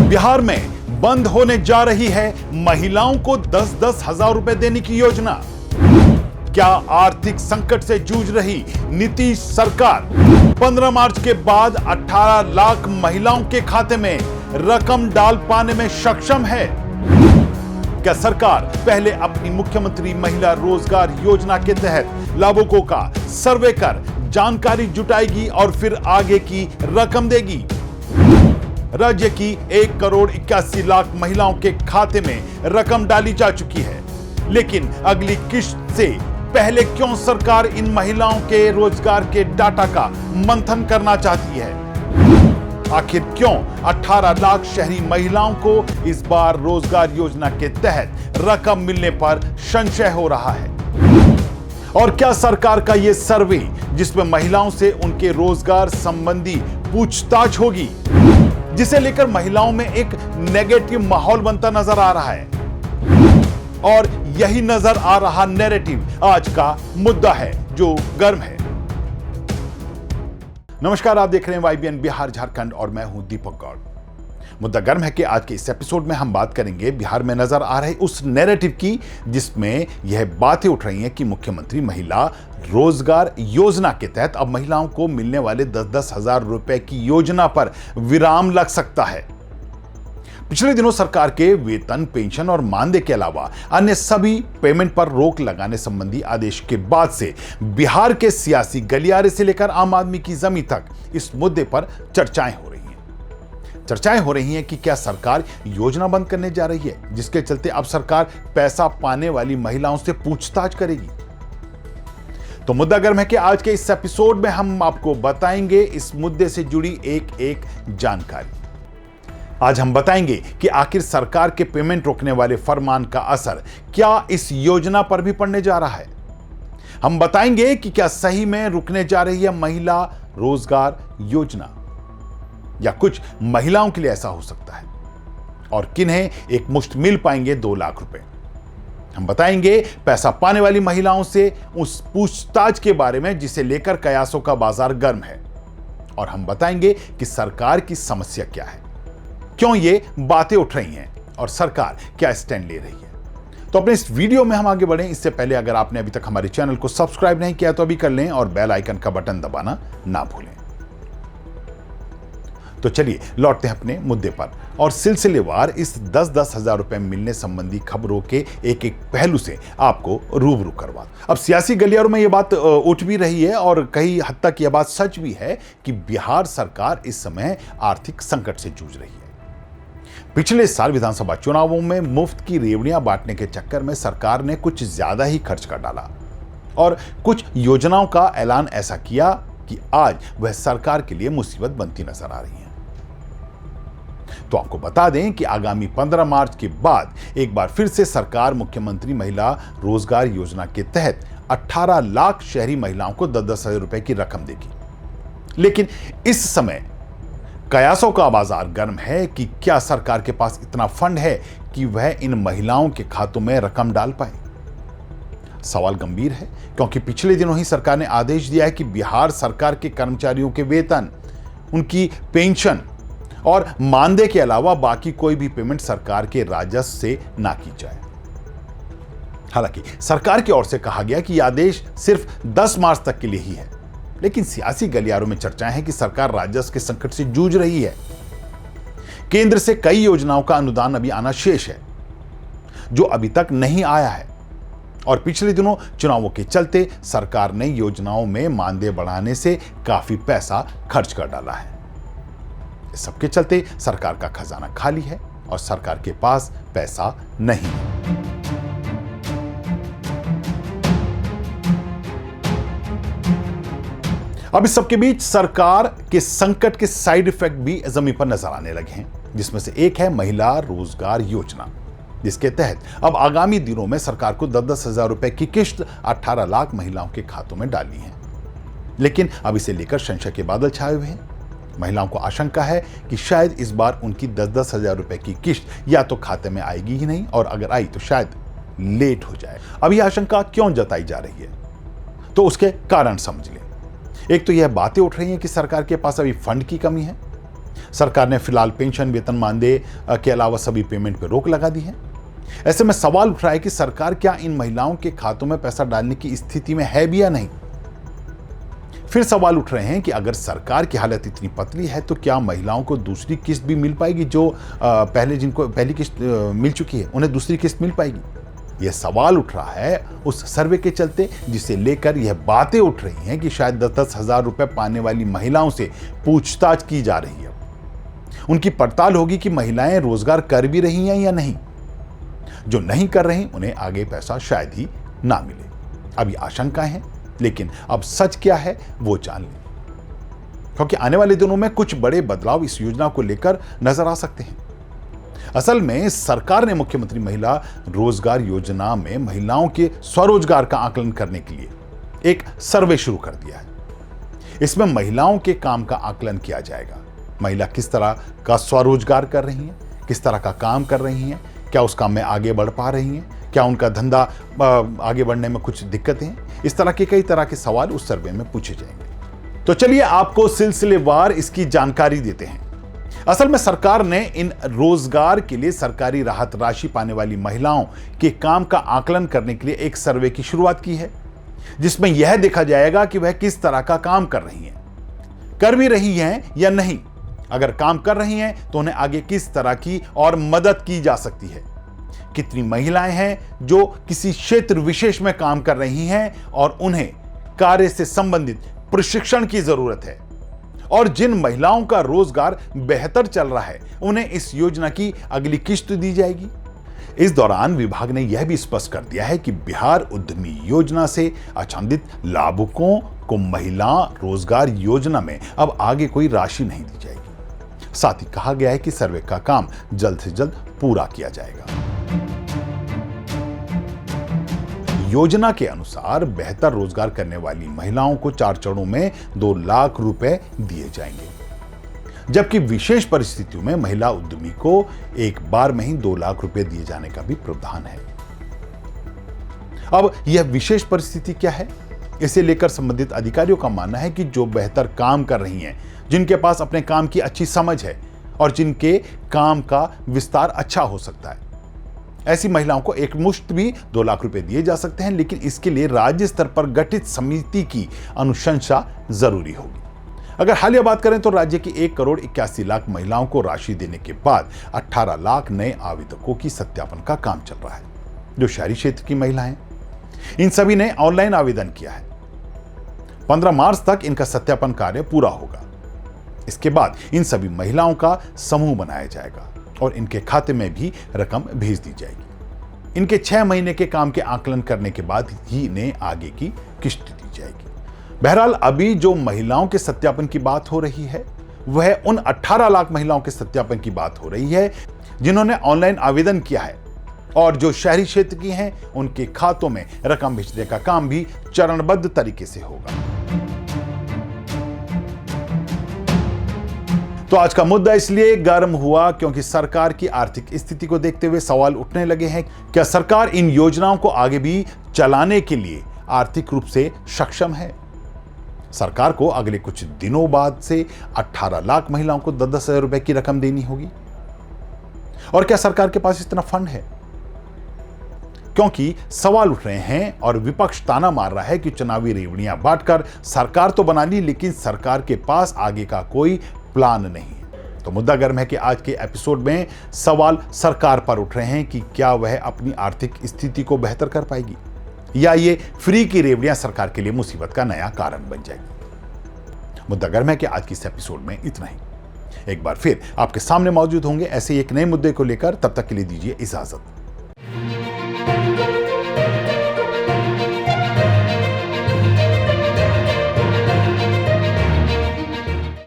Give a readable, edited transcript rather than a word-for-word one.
बिहार में बंद होने जा रही है महिलाओं को 10-10 हजार रुपए देने की योजना। क्या आर्थिक संकट से जूझ रही नीतीश सरकार 15 मार्च के बाद 18 लाख महिलाओं के खाते में रकम डाल पाने में सक्षम है? क्या सरकार पहले अपनी मुख्यमंत्री महिला रोजगार योजना के तहत लाभुकों का सर्वे कर जानकारी जुटाएगी और फिर आगे की रकम देगी? राज्य की 1,81,00,000 महिलाओं के खाते में रकम डाली जा चुकी है, लेकिन अगली किश्त से पहले क्यों सरकार इन महिलाओं के रोजगार के डाटा का मंथन करना चाहती है? आखिर क्यों 18 लाख शहरी महिलाओं को इस बार रोजगार योजना के तहत रकम मिलने पर संशय हो रहा है? और क्या सरकार का यह सर्वे, जिसमें महिलाओं से उनके रोजगार संबंधी पूछताछ होगी, जिसे लेकर महिलाओं में एक नेगेटिव माहौल बनता नजर आ रहा है? और यही नजर आ रहा नैरेटिव आज का मुद्दा है जो गर्म है। नमस्कार, आप देख रहे हैं वाईबीएन बिहार झारखंड और मैं हूं दीपक गौड़। मुद्दा गर्म है कि आज के इस एपिसोड में हम बात करेंगे बिहार में नजर आ रहे उस नैरेटिव की, जिसमें यह बातें उठ रही हैं कि मुख्यमंत्री महिला रोजगार योजना के तहत अब महिलाओं को मिलने वाले 10-10 हजार रुपए की योजना पर विराम लग सकता है। पिछले दिनों सरकार के वेतन, पेंशन और मानदेय के अलावा अन्य सभी पेमेंट पर रोक लगाने संबंधी आदेश के बाद से बिहार के सियासी गलियारे से लेकर आम आदमी की जमीन तक इस मुद्दे पर चर्चाएं हो रही हैं। चर्चाएं हो रही हैं कि क्या सरकार योजना बंद करने जा रही है, जिसके चलते अब सरकार पैसा पाने वाली महिलाओं से पूछताछ करेगी। तो मुद्दा गर्म है कि आज के इस एपिसोड में हम आपको बताएंगे इस मुद्दे से जुड़ी एक जानकारी। आज हम बताएंगे कि आखिर सरकार के पेमेंट रोकने वाले फरमान का असर क्या इस योजना पर भी पड़ने जा रहा है। हम बताएंगे कि क्या सही में रुकने जा रही है महिला रोजगार योजना, या कुछ महिलाओं के लिए ऐसा हो सकता है, और किन्हें एक मुश्त मिल पाएंगे 2 लाख रुपए। हम बताएंगे पैसा पाने वाली महिलाओं से उस पूछताछ के बारे में जिसे लेकर कयासों का बाजार गर्म है, और हम बताएंगे कि सरकार की समस्या क्या है, क्यों ये बातें उठ रही हैं और सरकार क्या स्टैंड ले रही है। तो अपने इस वीडियो में हम आगे बढ़ें, इससे पहले अगर आपने अभी तक हमारे चैनल को सब्सक्राइब नहीं किया तो अभी कर लें और बेल आइकन का बटन दबाना ना भूलें। तो चलिए लौटते हैं अपने मुद्दे पर और सिलसिलेवार इस 10-10 हजार रुपए मिलने संबंधी खबरों के एक पहलू से आपको रूबरू करवा। अब सियासी गलियारों में यह बात उठ भी रही है और कई हद तक यह बात सच भी है कि बिहार सरकार इस समय आर्थिक संकट से जूझ रही है। पिछले साल विधानसभा चुनावों में मुफ्त की रेवड़ियां बांटने के चक्कर में सरकार ने कुछ ज्यादा ही खर्च कर डाला और कुछ योजनाओं का ऐलान ऐसा किया कि आज वह सरकार के लिए मुसीबत बनती नजर आ रही है। तो आपको बता दें कि आगामी 15 मार्च के बाद एक बार फिर से सरकार मुख्यमंत्री महिला रोजगार योजना के तहत 18 लाख शहरी महिलाओं को 10-10 हजार रुपए की रकम देगी। लेकिन इस समय कयासों का बाजार गर्म है कि क्या सरकार के पास इतना फंड है कि वह इन महिलाओं के खातों में रकम डाल पाए। सवाल गंभीर है क्योंकि पिछले दिनों ही सरकार ने आदेश दिया है कि बिहार सरकार के कर्मचारियों के वेतन, उनकी पेंशन और मानदेय के अलावा बाकी कोई भी पेमेंट सरकार के राजस्व से ना की जाए। हालांकि सरकार की ओर से कहा गया कि यह आदेश सिर्फ 10 मार्च तक के लिए ही है, लेकिन सियासी गलियारों में चर्चाएं हैं कि सरकार राजस्व के संकट से जूझ रही है। केंद्र से कई योजनाओं का अनुदान अभी आना शेष है, जो अभी तक नहीं आया है, और पिछले दिनों चुनावों के चलते सरकार ने योजनाओं में मानदेय बढ़ाने से काफी पैसा खर्च कर डाला है। इस सबके चलते सरकार का खजाना खाली है और सरकार के पास पैसा नहीं है। अब इस सबके बीच सरकार के संकट के साइड इफेक्ट भी जमीन पर नजर आने लगे हैं, जिसमें से एक है महिला रोजगार योजना, जिसके तहत अब आगामी दिनों में सरकार को 10-10 हजार रुपए की किश्त 18 लाख महिलाओं के खातों में डालनी है। लेकिन अब इसे लेकर संशय के बादल छाए हुए हैं। महिलाओं को आशंका है कि शायद इस बार उनकी 10-10 हजार रुपए की किश्त या तो खाते में आएगी ही नहीं, और अगर आई तो शायद लेट हो जाए। अब यह आशंका क्यों जताई जा रही है, तो उसके कारण समझ लें। एक तो यह बातें उठ रही हैं कि सरकार के पास अभी फंड की कमी है, सरकार ने फिलहाल पेंशन, वेतन, मानदेय के अलावा सभी पेमेंट पर रोक लगा दी है। ऐसे में सवाल उठ रहा है कि सरकार क्या इन महिलाओं के खातों में पैसा डालने की स्थिति में है भी या नहीं। फिर सवाल उठ रहे हैं कि अगर सरकार की हालत इतनी पतली है तो क्या महिलाओं को दूसरी किस्त भी मिल पाएगी, जो जिनको पहली किस्त मिल चुकी है उन्हें दूसरी किस्त मिल पाएगी। यह सवाल उठ रहा है उस सर्वे के चलते जिसे लेकर यह बातें उठ रही हैं कि शायद 10-10 हजार रुपए पाने वाली महिलाओं से पूछताछ की जा रही है। उनकी पड़ताल होगी कि महिलाएं रोजगार कर भी रही हैं या नहीं। जो नहीं कर रही उन्हें आगे पैसा शायद ही ना मिले। अभी आशंकाएं हैं, लेकिन अब सच क्या है वो जान लें, क्योंकि आने वाले दिनों में कुछ बड़े बदलाव इस योजना को लेकर नजर आ सकते हैं। असल में सरकार ने मुख्यमंत्री महिला रोजगार योजना में महिलाओं के स्वरोजगार का आकलन करने के लिए एक सर्वे शुरू कर दिया है। इसमें महिलाओं के काम का आकलन किया जाएगा। महिला किस तरह का स्वरोजगार कर रही हैं, किस तरह का काम कर रही हैं, क्या उस काम में आगे बढ़ पा रही हैं, क्या उनका धंधा आगे बढ़ने में कुछ दिक्कतें हैं। इस तरह के कई तरह के सवाल उस सर्वे में पूछे जाएंगे। तो चलिए आपको सिलसिलेवार इसकी जानकारी देते हैं। असल में सरकार ने इन रोजगार के लिए सरकारी राहत राशि पाने वाली महिलाओं के काम का आकलन करने के लिए एक सर्वे की शुरुआत की है, जिसमें यह देखा जाएगा कि वह किस तरह का काम कर रही हैं, कर भी रही हैं या नहीं। अगर काम कर रही हैं तो उन्हें आगे किस तरह की और मदद की जा सकती है। कितनी महिलाएं हैं जो किसी क्षेत्र विशेष में काम कर रही हैं और उन्हें कार्य से संबंधित प्रशिक्षण की जरूरत है, और जिन महिलाओं का रोजगार बेहतर चल रहा है उन्हें इस योजना की अगली किश्त दी जाएगी। इस दौरान विभाग ने यह भी स्पष्ट कर दिया है कि बिहार उद्यमी योजना से आच्छादित लाभुकों को महिला रोजगार योजना में अब आगे कोई राशि नहीं दी जाएगी। साथ ही कहा गया है कि सर्वे का काम जल्द से जल्द पूरा किया जाएगा। योजना के अनुसार बेहतर रोजगार करने वाली महिलाओं को 4 चरणों में 2 लाख रुपए दिए जाएंगे, जबकि विशेष परिस्थितियों में महिला उद्यमी को एक बार में ही 2 लाख रुपए दिए जाने का भी प्रावधान है। अब यह विशेष परिस्थिति क्या है, इसे लेकर संबंधित अधिकारियों का मानना है कि जो बेहतर काम कर रही हैं, जिनके पास अपने काम की अच्छी समझ है और जिनके काम का विस्तार अच्छा हो सकता है, ऐसी महिलाओं को एक मुश्त भी 2 लाख रुपए दिए जा सकते हैं, लेकिन इसके लिए राज्य स्तर पर गठित समिति की अनुशंसा जरूरी होगी। अगर हालिया बात करें तो राज्य की 1,81,00,000 महिलाओं को राशि देने के बाद 18 लाख नए आवेदकों की सत्यापन का काम चल रहा है, जो शहरी क्षेत्र की महिलाएं हैं। इन सभी ने ऑनलाइन आवेदन किया है। 15 मार्च तक इनका सत्यापन कार्य पूरा होगा। इसके बाद इन सभी महिलाओं का समूह बनाया जाएगा और इनके खाते में भी रकम भेज दी जाएगी। इनके 6 महीने के काम के आकलन करने के बाद ही इन्हें आगे की किश्त दी जाएगी। बहरहाल अभी जो महिलाओं के सत्यापन की बात हो रही है वह उन 18 लाख महिलाओं के सत्यापन की बात हो रही है जिन्होंने ऑनलाइन आवेदन किया है, और जो शहरी क्षेत्र की हैं उनके खातों में रकम भेजने का काम भी चरणबद्ध तरीके से होगा। तो आज का मुद्दा इसलिए गर्म हुआ क्योंकि सरकार की आर्थिक स्थिति को देखते हुए सवाल उठने लगे हैं, क्या सरकार इन योजनाओं को आगे भी चलाने के लिए आर्थिक रूप से सक्षम है। सरकार को अगले कुछ दिनों बाद से 18 लाख महिलाओं को 10-10 हजार रुपए की रकम देनी होगी, और क्या सरकार के पास इतना फंड है। क्योंकि सवाल उठ रहे हैं और विपक्ष ताना मार रहा है कि चुनावी रेवड़ियां बांटकर सरकार तो बना ली, लेकिन सरकार के पास आगे का कोई प्लान नहीं है। तो मुद्दा गर्म है कि आज के एपिसोड में सवाल सरकार पर उठ रहे हैं कि क्या वह अपनी आर्थिक स्थिति को बेहतर कर पाएगी, या ये फ्री की रेवड़ियां सरकार के लिए मुसीबत का नया कारण बन जाएगी। मुद्दा गर्म है कि आज की इस एपिसोड में इतना ही। एक बार फिर आपके सामने मौजूद होंगे ऐसे एक नए मुद्दे को लेकर, तब तक के लिए दीजिए इजाजत।